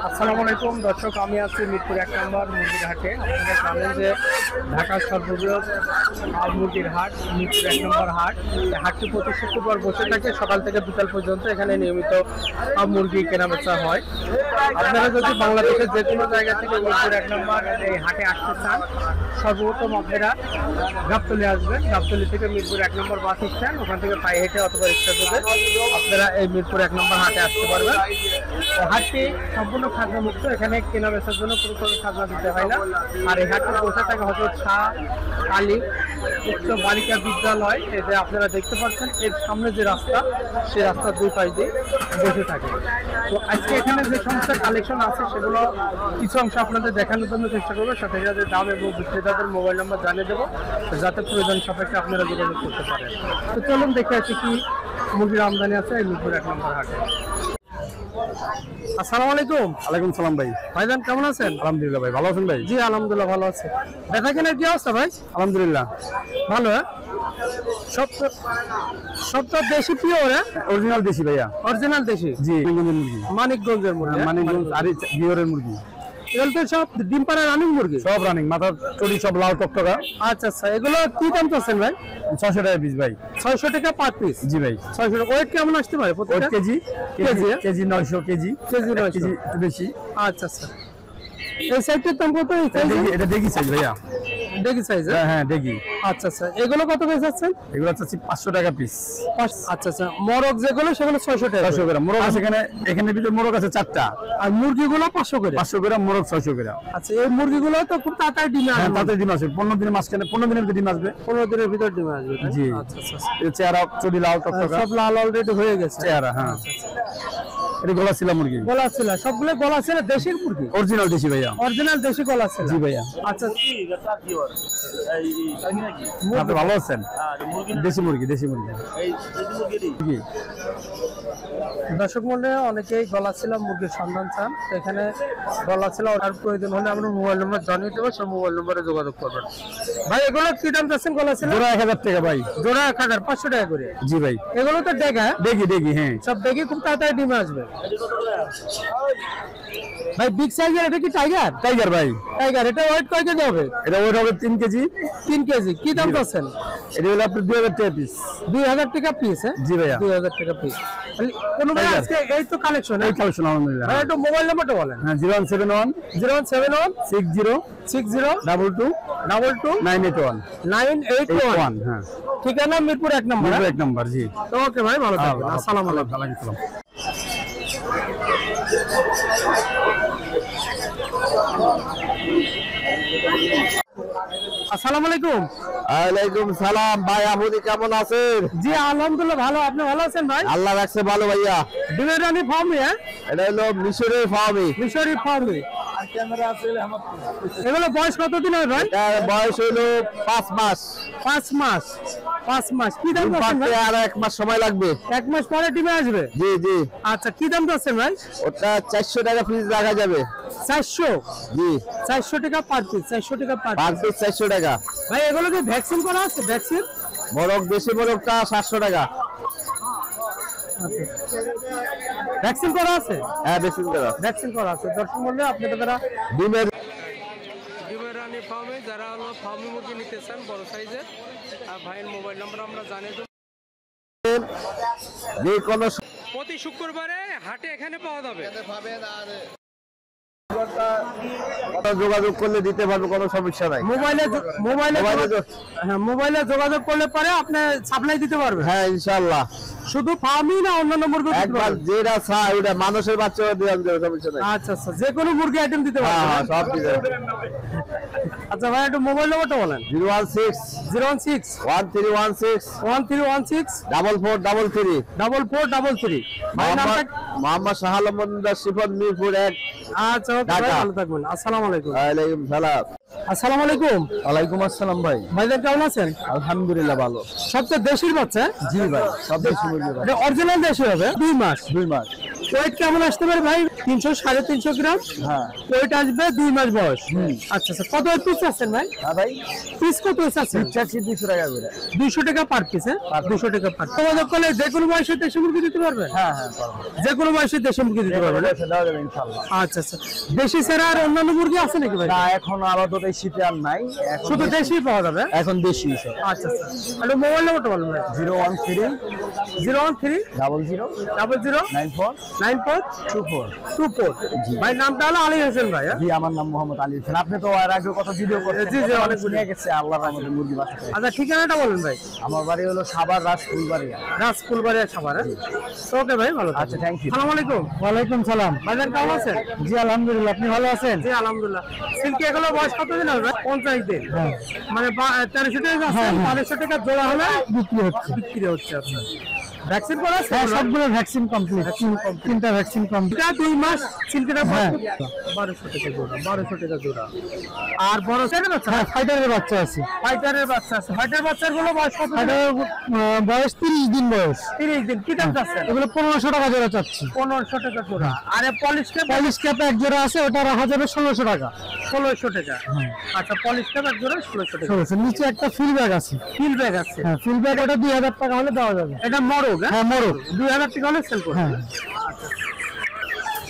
আসসালামু আলাইকুম দর্শক, আমি আছি মিরপুর 1 নম্বর মুরগির হাটে। আপনারা জানেন যে ঢাকার সর্ববৃহৎ মুরগির হাট মিরপুর 1 নম্বর হাট। এই হাটটি প্রতি শুক্রবার বসে থাকে সকাল থেকে বিকাল পর্যন্ত। এখানে নিয়মিত মুরগি কেনাবেচা হয়। আপনারা যদি বাংলাদেশের যে কোনো জায়গা থেকে মিরপুর 1 নম্বর এই হাটে আসতে চান, সর্বপ্রথম আপনারা গাবতলী আসবেন। গাবতলী থেকে মিরপুর 1 নম্বর বাস স্ট্যান্ড, ওখান থেকে পায়ে হেঁটে অথবা রিক্সা যোগে আপনারা এই মিরপুর 1 নম্বর হাটে আসতে পারবেন। হাটটি সম্পূর্ণ খাজনা মুক্ত, এখানে কেনা বেচার জন্য কোনো খাজনা দিতে হয় না। আর এই হাটটি বসে থাকে হজরত শাহ আলী উচ্চ বালিকা বিদ্যালয়, এই যে আপনারা দেখতে পাচ্ছেন এর সামনে যে রাস্তা, সেই রাস্তার দুই পাশ দিয়ে বসে থাকে। তো আজকে এখানে যে সমস্ত কালেকশন আছে সেগুলো কিছু অংশ আপনাদের দেখানোর জন্য চেষ্টা করবো, সাথে সাথে দাম এবং বিক্রেতাদের মোবাইল নাম্বার জানিয়ে দেবো, যাতে প্রয়োজন সাপেক্ষে আপনারা যোগাযোগ করতে পারেন। তো চলুন দেখে আসি কি মুরগির আমদানি আছে এই মিরপুর 1 নম্বর হাটে। আসসালামু আলাইকুম। ওয়ালাইকুম সালাম ভাই। ভাইজান কেমন আছেন? আলহামদুলিল্লাহ ভাই, ভালো আছেন ভাই? জি আলহামদুলিল্লাহ ভালো আছে। দেখা কেনার কি অবস্থা ভাই? আলহামদুলিল্লাহ ভালো। সব তো দেশি পিওর, অরিজিনাল দেশি ভাইয়া। অরিজিনাল দেশি? জি, মানিকগঞ্জের মুরগি। মানিকগঞ্জের মুরগি। মানিকগঞ্জ আর বিওরের মুরগি। এগুলো তো সব ডিম পাড়া রানিং মুরগি? সব রানিং, মাথার চড়ি সব লাল টকটকা। আচ্ছা আচ্ছা, এগুলো কি দাম চাচ্ছেন ভাই? 600 টাকা পিস ভাই। 600 টাকা পার পিস? জি ভাই। 600 টাকা। ওয়েট কেমন আসতে পারে? কেজি 900 কেজি একটু বেশি। আচ্ছা আচ্ছা, এই সাইজটার দাম কত? এটা দেখি সাইজ ভাইয়া। দেখি সাইজ? হ্যাঁ দেখি। আচ্ছা আচ্ছা, এগুলো কত পিস আছেন? এগুলো হচ্ছে 500 টাকা পিস। আচ্ছা আচ্ছা, মোরগ যেগুলো সেগুলো 600 টাকা। 600 গ্রাম মোরগ আছে এখানে ভিতরে মোরগ আছে 4টা। আর মুরগিগুলো 500 করে? 500 গ্রাম মোরগ 600 গ্রাম। আচ্ছা, এই মুরগিগুলো তো খুব তাড়াতাড়ি ডিম আসবে? হ্যাঁ তাড়াতাড়ি ডিম আসবে। 15 দিনের মাঝখানে 15 দিনের ভিতরে ডিম আসবে। 15 দিনের ভিতর ডিম আসবে? জি। আচ্ছা আচ্ছা, এই চেহারা চড়ি লাল টকটকা সব লাল অলরেডি হয়ে গেছে চেহারা। হ্যাঁ, এটা গলা ছিল মুরগি। গলা ছিল? সবগুলো গলা ছিল দেশি মুরগি? অরিজিনাল দেশি ভাইয়া। অরিজিনাল দেশি গলা ছিল? জি ভাইয়া। আচ্ছা, আপনি ভালো আছেন? দেশি মুরগি দর্শক মন্ডলী অনেকেই গলা ছিল মুরগির সন্ধান চান, এখানে গলা ছিল অর্ডার প্রয়োজন হলে আমরা মোবাইল নম্বর জানিয়ে দেবো, সেই মোবাইল নম্বরে যোগাযোগ করবেন। ভাই এগুলো কি দাম চাচ্ছেন? গলা ছিল জোড়া 1000 টাকা ভাই। জোড়া 1000, 500 টাকা করে? জি ভাই। এগুলো তো দেখি হ্যাঁ সব দেখি খুব তাড়াতাড়ি ডিমে আসবে। ভাই বিগ সাইজের এটা কি টাইগার? টাইগার ভাই। টাইগার, এটা ওয়েট কয় কেজি হবে? এটা ওয়েট হবে 3 কেজি। 3 কেজি। কি দাম চাচ্ছেন? এটা হলো আপনার 2000 টাকা পিস। 2000 টাকা পিস? জি ভাইয়া। 2000 টাকা পিস। কোন ভাই আজকে এই তো কালেকশন? এই কালেকশন আলহামদুলিল্লাহ। ভাই একটু মোবাইল নাম্বারটা বলেন। হ্যাঁ 0171 60 22 981 981। হ্যাঁ, ঠিকানা মিরপুর 1 নম্বর? মিরপুর 1 নম্বর। জি। ওকে ভাই, ভালো থাকবেন। আসসালামু আলাইকুম। আসসালামু আলাইকুম। ওয়ালাইকুম সালাম ভাই। আপনি কেমন আছেন? জি আলহামদুলিল্লাহ ভালো। আপনি ভালো আছেন ভাই? আল্লাহ রাখছে ভালো ভাইয়া। ডিমের রানী ফার্ম? এটা হলো মিশরের ফার্মে। মিশরি ফার্মে। এগুলো বয়স কতদিন হয় ভাই? এটার বয়স হলো 5 মাস। 5 মাস? 5 মাস। কি দাম চাচ্ছেন ভাই? আর 1 মাস সময় লাগবে। 1 মাস পরে ডিমে আসবে? জি জি। আচ্ছা, কি দাম চাচ্ছেন ভাই? ওটা 400 টাকা পিস রাখা যাবে। 400? জি। 400 টাকা পার পিস? 400 টাকা পার পার পিস 400 টাকা ভাই। এগুলো কি ভ্যাকসিন করা আছে? ভ্যাকসিন? মোরগ দেশি মোরগটা 700 টাকা। আচ্ছা, ভ্যাকসিন করা আছে? হ্যাঁ ভ্যাকসিন করা আছে। দর্শক মূল্যে আপনারা ডিমের রানী ফার্মে যারা হলো ফার্মি মুরগি নিতে চান বড় সাইজের, ভাইয়ের মোবাইল নাম্বার আমরা জানিয়ে দেব। যে কোনো প্রতি শুক্রবারে হাটে এখানে পাওয়া যাবে। যোগাযোগ করলে দিতে পারবো, কোনো সমস্যা নাই। মোবাইলে যোগাযোগ করলে পরে আপনি সাপ্লাই দিতে পারবেন? হ্যাঁ ইনশাআল্লাহ। শুধু ফার্মই না অন্যান্য মুরগি? একবার যেটা চাই ওটা মানুষের বাচ্চা দিয়ে দেওয়া সমস্যা নাই। আচ্ছা আচ্ছা, যে কোনো মুরগি আইটেম দিতে পারবেন? হ্যাঁ সব দিতে। আচ্ছা ভাই, একটু মোবাইল নাম্বারটা বলেন। 016 1316 4433 4433। মোহাম্মদ শাহালমন শিফন মিরপুর 1। আচ্ছা ওকে ভাই, ভালো থাকবেন। আসসালামু আলাইকুম। ওয়ালাইকুম সালাম। আসসালামু আলাইকুম। ওয়ালাইকুম আসসালাম ভাই। ভাইজান কেমন আছেন? আলহামদুলিল্লাহ ভালো। সবচেয়ে দেশির বাচ্চা? জি ভাই, সব দেশি মুরগি। এটা অরিজিনাল দেশি হবে? 2 মাস? 2 মাস। ওয়েট কেমন আসতে পারে ভাই? 300 350 গ্রাম। হ্যাঁ ওয়েট আসবে 2 মাস বয়স। আচ্ছা আচ্ছা, কত পিস আছেন ভাই? হ্যাঁ ভাই, পিস কত আছেন? 200 টাকা করে। 200 টাকা পার পিস। হ্যাঁ 200 টাকা পার। যোগাযোগ করলে যে কোনো বয়সে দেশি মুরগি দিতে পারবে? হ্যাঁ হ্যাঁ পারবো, যে কোনো বয়সে দেশি মুরগি দিতে পারবে না? দেওয়া যাবে ইনশাআল্লাহ। আচ্ছা আচ্ছা, দেশি ছাড়া আর অন্যান্য মুরগি আছে নাকি ভাই? না এখন আপাতত এই শীতে আর নাই, এখন শুধু দেশি পাওয়া যাবে? এখন দেশি সব। আচ্ছা আচ্ছা, তাহলে মোবাইল নাম্বারটা বলুন ভাই। 013 013 00 00 94 94 24। 24। ভাই নামটা হলো আলী হোসেন ভাই? জি আমার নাম মোহাম্মদ আলী হোসেন। আপনি তো এর আগে কত ভিডিও করেছেন? জি জি, অনেক শুনে গেছে আল্লাহর রহমতে মুরগি বাচ্চা। আচ্ছা, ঠিকানাটা বলুন ভাই। আমার বাড়ি হলো সাভার রাজফুলবাড়িয়া। রাজফুলবাড়িয়া সাভার। ওকে ভাই, ভালো আচ্ছা থ্যাংক ইউ। আসসালামু আলাইকুম। ওয়ালাইকুম সালাম। ভাইজান কেমন আছেন? জি আলহামদুলিল্লাহ, আপনি ভালো আছেন? জি আলহামদুলিল্লাহ। সিল্কি এগুলো বয়স কতদিন হবে? 50 দিন। হ্যাঁ মানে 1300 টাকা আছে, 1200 টাকা জোড়া হলে বিক্রি হচ্ছে। বিক্রি হচ্ছে। আচ্ছা, ভ্যাকসিন করা আছে? হ্যাঁ সবগুলো ভ্যাকসিন কমপ্লিট, 3টা ভ্যাকসিন কমপ্লিট। এটা 2 মাস সিল্কিটা। হ্যাঁ 1200 টাকা জোড়া, 1200 টাকা জোড়া। আর বড় সাইজের বাচ্চা? হ্যাঁ ফাইটারের বাচ্চা আছে। ফাইটারের বাচ্চা আছে। ফাইটার বাচ্চাগুলো বয়স কত? ফাইটারের বয়স 30 দিন বয়স। 30 দিন। কি দাম চাচ্ছেন? এগুলো 1500 টাকা জোড়া চাচ্ছি। 1500 টাকা জোড়া। আরে পলিশ ক্যাপ? পলিশ ক্যাপ এক জোড়া আছে, ওটা রাখা যাবে 1600 টাকা। 1600 টাকা। আচ্ছা, পলিশ ক্যাপ এক জোড়া 1600 টাকা। 1600। নিচে একটা ফিল ব্যাগ আছে। ফিল ব্যাগ আছে? হ্যাঁ ফিল ব্যাগ, ওটা 2000 টাকা হলে দেওয়া যাবে। এটা মরগ? হ্যাঁ মোরগ। 2000 টাকা হলে সেল করবে? হ্যাঁ।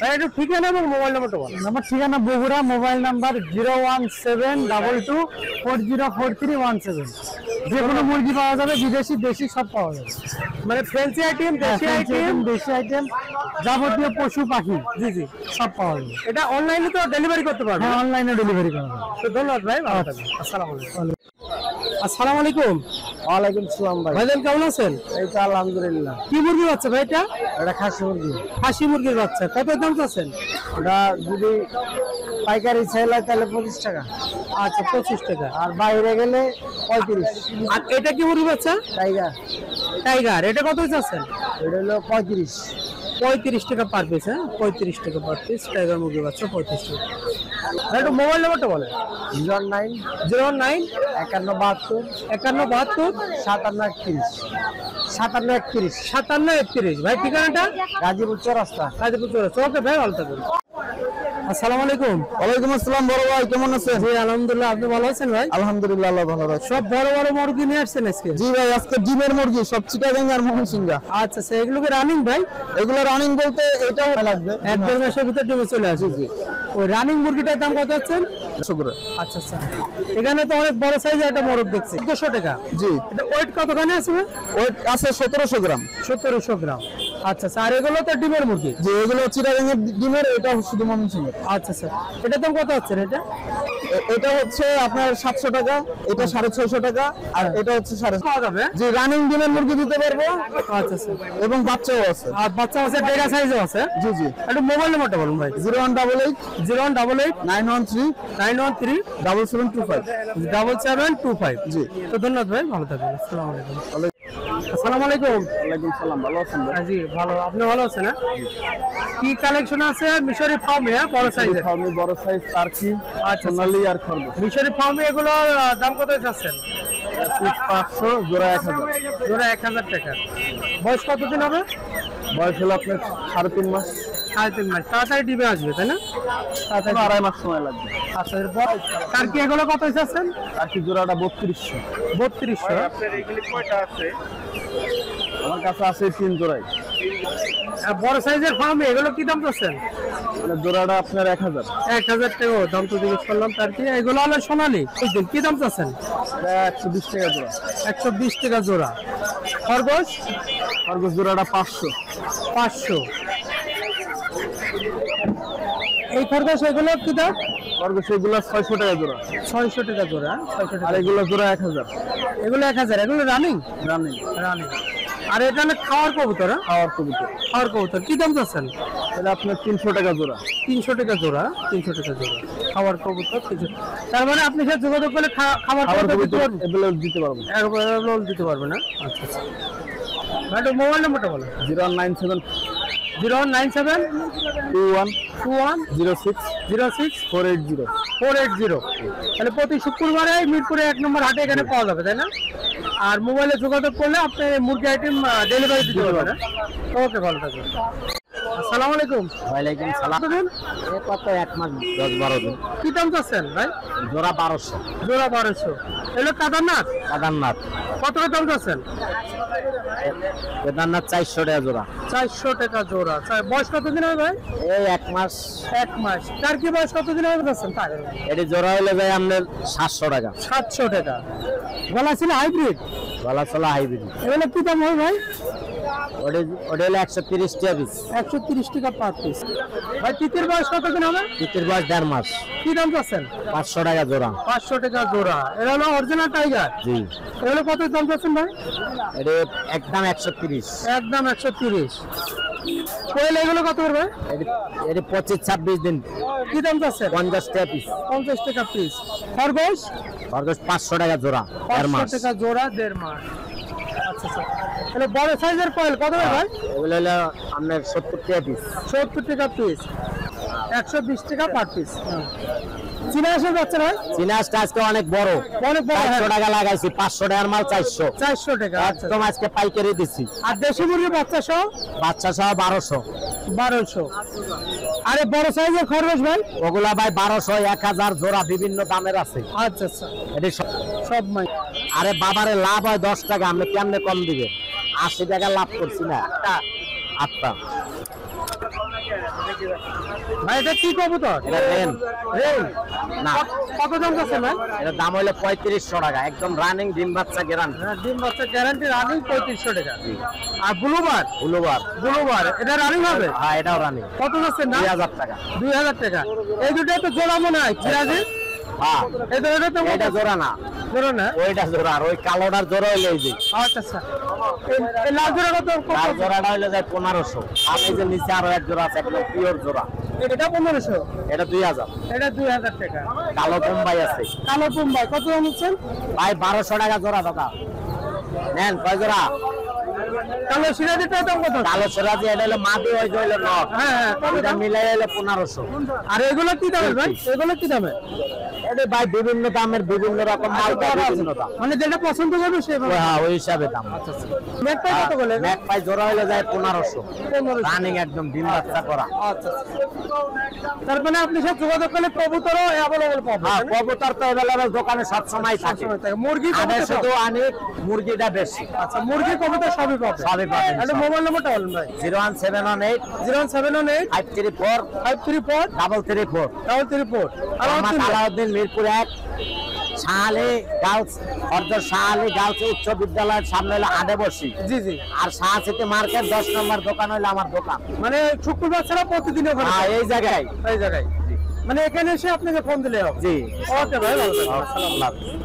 ভাই একটু ঠিকানা এবং মোবাইল নাম্বারটা বলুন। আমার ঠিকানা বগুড়া, মোবাইল নাম্বার 01722404317। যে কোনো মুরগি পাওয়া যাবে, বিদেশি দেশি সব পাওয়া যাবে। মানে ফ্যান্সি আইটেম, দেশি আইটেম, দেশি আইটেম, যাবতীয় পশু পাখি জি জি সব পাওয়া যাবে। এটা অনলাইনে তো ডেলিভারি করতে পারবে? হ্যাঁ অনলাইনে ডেলিভারি করা যাবে। তো ধন্যবাদ ভাই, ভালো থাকবেন। আসসালামু আলাইকুম। আসসালামু আলাইকুম। ওয়ালাইকুম সালাম ভাই। ভাইজান কেমন আছেন? এই তো আলহামদুলিল্লাহ। কি মুরগি বাচ্চা ভাই এটা? এটা খাসি মুরগি। খাসি মুরগির বাচ্চা। কত দাম চাচ্ছেন? ওটা যদি পাইকারি সেল হয় তাহলে 25 টাকা, আচ্ছা 25 টাকা। আর বাইরে গেলে 35। আর এটা কি মুরগি বাচ্চা? টাইগার। টাইগার। এটা কত চাচ্ছেন? এটা হলো 35। 35 টাকা পার পিস। হ্যাঁ 35 টাকা পার পিস টাইগার মুরগি বাচ্চা, 35 টাকা। ভাই একটু মোবাইল নাম্বারটা বলেন। 09 09 5172 5172 5731 5731 5731। ভাই ঠিকানাটা? গাজীপুর চৌরাস্তা। গাজীপুর চৌরাস্তা। ওকে ভাই, ভালো থাকবেন। আসসালামু আলাইকুম। ওয়ালাইকুম আসসালাম বড় ভাই, কেমন আছেন? জি আলহামদুলিল্লাহ, আপনি ভালো আছেন ভাই? আলহামদুলিল্লাহ আল্লাহ ভালো রাখছে। সব বড় বড় মুরগি নিয়ে আসছেন আজকে? জি ভাই, আজকে ডিমের মুরগি সব চিটাগাং আর মহসিংহা। আচ্ছা আচ্ছা, এগুলো কি রানিং ভাই? এগুলো রানিং বলতে এটাও লাগবে 1-1.5 মাসের ভিতর ডিমে চলে আসবে। জি। ওই রানিং মুরগিটার দাম কত আছেন? 100 করে। আচ্ছা আচ্ছা, এখানে তো অনেক বড় সাইজের একটা মোরগ দেখছি, 200 টাকা। জি এটা ওয়েট কতখানি আছে ভাই? ওয়েট আছে 1700 গ্রাম। 1700 গ্রাম। আচ্ছা আচ্ছা, আর এগুলো তো ডিমের মুরগি? যে এগুলো চিটাগাং এর ডিমের, এটা শুধু ময়মনসিংহের। আচ্ছা আচ্ছা, এটার দাম কত হচ্ছে এটা? এটা হচ্ছে আপনার 700 টাকা, এটা 650 টাকা, আর এটা হচ্ছে 750। পাওয়া যাবে? যে রানিং ডিমের মুরগি দিতে পারবো, আচ্ছা আচ্ছা, এবং বাচ্চাও আছে। আর বাচ্চা আছে, ডেরা সাইজও আছে? জি জি। একটু মোবাইল নাম্বারটা বলুন ভাই। 0188 0188 913 913 7725। 7725। জি। তো ধন্যবাদ ভাই, ভালো থাকবেন। আসসালামু আলাইকুম। আসসালামু আলাইকুম। ওয়ালাইকুম সালাম, ভালো আছেন ভাই? জি ভালো, আপনি ভালো আছেন? হ্যাঁ, কি কালেকশন আছে মিশরি ফার্মে? হ্যাঁ বড় সাইজের। ফার্মে বড় সাইজ টার্কি, আচ্ছা, সোনালী আর খরগোশ। মিশরি ফার্মে এগুলো দাম কত যাচ্ছেন? 500, জোড়া 1000। জোড়া 1000 টাকা। বয়স কতদিন হবে? বয়স হলো আপনার 3.5 মাস। 3.5 মাস। তাড়াতাড়ি ডিমে আসবে তাই না? তাড়াতাড়ি 2.5 মাস সময় লাগবে। আচ্ছা, এর বয়স তার কি এগুলো কত যাচ্ছেন? টার্কি জোড়াটা 3200। 3200। আপনার এগুলি কয়টা আছে? আমার কাছে আছে 3 জোড়াই। আর বড় সাইজের ফার্মে এগুলো কি দাম যাচ্ছেন? জোড়াটা আপনার 1000। 1000 টাকা। দাম তো জিজ্ঞেস করলাম। তার কি এগুলো হলো সোনালী, কি দাম চাচ্ছেন? এটা 120 টাকা জোড়া। 120 টাকা জোড়া। খরগোশ? খরগোশ জোড়াটা 500। 500। এই খরগোশ এগুলো কি দাম? খরগোশ এগুলো 600 টাকা জোড়া। 600 টাকা জোড়া। 600 আর টাকা। এগুলো জোড়া 1000। এগুলো 1000। এগুলো রানিং? রানিং। রানিং। আর এটা না খাওয়ার কবুতর? খাওয়ার কবুতর। খাওয়ার কবুতর কি দাম চাচ্ছেন? এটা আপনার 300 টাকা জোড়া। 300 টাকা জোড়া। 300 টাকা জোড়া খাওয়ার কবুতর। তার মানে আপনি সাথে যোগাযোগ করলে খাবার কবুতর এগুলো দিতে পারবো। অ্যাভেলেবল দিতে পারবে না? আচ্ছা আচ্ছা, ম্যাডাম মোবাইল নাম্বারটা বলো। 097 097 21 21 06 06 480। 480। তাহলে প্রতি শুক্রবারে মিরপুরে 1 নম্বর হাটে এখানে পাওয়া যাবে তাই না? আর মোবাইলে যোগাযোগ করলে আপনি মুরগি আইটেম ডেলিভারি দিতে পারবেন। ওকে, ভালো থাকবেন। আসসালামু আলাইকুম। ওয়ালাইকুম সালাম। কতদিন? এ কত 1 মাস 10-12 দিন। কি দাম চাচ্ছেন ভাই? জোড়া 1200। জোড়া 1200। এগুলো কাদারনাথ কেদারনাথ। কত করে দাম চাচ্ছেন? কেদারনাথ 400 টাকা জোড়া। 400 টাকা জোড়া। বয়স কতদিন হবে ভাই? এই 1 মাস। 1 মাস। তার কি বয়স কতদিন হবে চাচ্ছেন? তার এটি জোড়া হলে ভাই আপনার 700 টাকা। 700 টাকা। গলা ছিল হাইব্রিড। গলা চলা হাইব্রিড। এগুলো কি দাম হবে ভাই? ওটা হলে 130 টাকা পিস। 130 টাকা পার পিস। ভাই তিতির বয়স কতদিন হবে? তিতির বয়স 1.5 মাস। কি দাম চাচ্ছেন? 500 টাকা জোড়া। 500 টাকা জোড়া। এরা হলো অরিজিনাল টাইগার। জি। এগুলো কত দাম চাচ্ছেন ভাই? এটি একদম 130। একদম 130। কোয়েল এগুলো কত করে ভাই? এটি 25-26 দিন। কি দাম চাচ্ছেন? 50 টাকা পিস। 50 টাকা পিস। খরগোশ? খরগোশ 500 টাকা জোড়া। 1.5 মাস। 500 টাকা জোড়া, 1.5 মাস। আচ্ছা আচ্ছা। তাহলে বড় সাইজের কোয়েল কত করে ভাই? এগুলো হলো আপনার 70 টাকা পিস। 70 টাকা পিস। 120 টাকা পার পিস। চীনা হাঁসের বাচ্চা ভাই? চীনা হাঁসটা আজকে অনেক বড়। অনেক বড়। 400 টাকা লাগাইছি, 500 টাকার মাল 400। 400 টাকা। আচ্ছা। একদম আজকে পাইকারি দিছি। আর দেশি মুরগির বাচ্চা সহ? বাচ্চা সহ 1200। 1200। আরে বড় সাইজের খরগোশ ভাই? ওগুলা ভাই 1200, 1000 জোড়া বিভিন্ন দামের আছে। আচ্ছা আচ্ছা। এটি সব মাই। আরে বাবারে লাভ হয় 10 টাকা, আপনি কেমনে কম দিবে? 80 টাকা লাভ করছি না। আটটা। ভাই এটা কি কবুতর? এটা রেন। রেন না, কত দাম আছে ভাই? এটার দাম হলো 3500 টাকা। একদম রানিং ডিম বাচ্চা গ্যারান্টি। হ্যাঁ, ডিম বাচ্চা গ্যারান্টি রানিং 3500 টাকা। আর ব্লুবার? ব্লুবার। ব্লুবার এটা রানিং হবে? হ্যাঁ, এটাও রানিং। কত যাচ্ছে না? 2000 টাকা। 2000 টাকা। এই দুটোই তো জোড়া মনে হয় সিরাজি? হ্যাঁ, এই দুটোই তো এটা জোড়া না, জোড়া না? ওইটা জোড়া। আর ওই কালোটার জোড়া হইলে এই যে আচ্ছা আচ্ছা। এই লাল জোড়া কত? লাল জোড়াটা হইলে যায় 1500। আর এই যে নিচে আরো এক জোড়া আছে, একদম পিওর জোড়া। এটা 1500। এটা 2000। এটা 2000 টাকা। কালো বোম্বাই আছে কালো বোম্বাই কত দাম হচ্ছেন? ভাই 1200 টাকা জোড়া দাদা। নেন কয় জোড়া? কালো সিরাজিটার দাম কত? কালো সিরাজি এটা হলো মাদি, ওই যে হইলো নর। হ্যাঁ হ্যাঁ। কত এটা দাম? মিলাই হলো 1500। আর এগুলো কি দামের ভাই? এগুলো কি দামের? এটা ভাই বিভিন্ন দামের বিভিন্ন রকম মাল পাওয়া যায়, বিভিন্ন দাম। মানে যেটা পছন্দ করবে সেভাবে। হ্যাঁ, ওই হিসাবে দাম। নেট পাই কত বলে? ম্যাক পাই জোড়া হইলে যায় 1500। 1500। রানিং একদম ডিম বাচ্চা করা। আচ্ছা। তার মানে আপনি সব যোগাযোগ করলে কবুতরও অ্যাভেলেবল পাবেন। হ্যাঁ, কবুতর তো অ্যাভেলেবল দোকানে সব সময় থাকে। সবসময় থাকে। মুরগি আমি কবুতর শুধু আনি মুরগিটা বেশি। আচ্ছা, মুরগি কবুতর সবই পাবেন। সবই পাবেন। একটা মোবাইল নম্বরটা বলেন ভাই। 01718 01718 534 534 334। 334। আর মোহাম্মদ হচ্ছে আলাউদ্দিন, মিরপুর 1, শাহালি গার্লস, অর্ধর শাহালি গার্লস উচ্চ বিদ্যালয়ের সামনে হলো আডে বসি। জি জি। আর শাহ সিটি মার্কেট 10 নম্বর দোকান হইলো আমার দোকান। মানে শুক্রবার ছাড়া প্রতিদিন ওখানে হ্যাঁ, এই জায়গায়। এই জায়গায়। মানে এখানে এসে আপনাকে ফোন দিলে হবে। জি। ওকে ভাই, ভালো থাকবেন। আসসালামু আলাইকুম।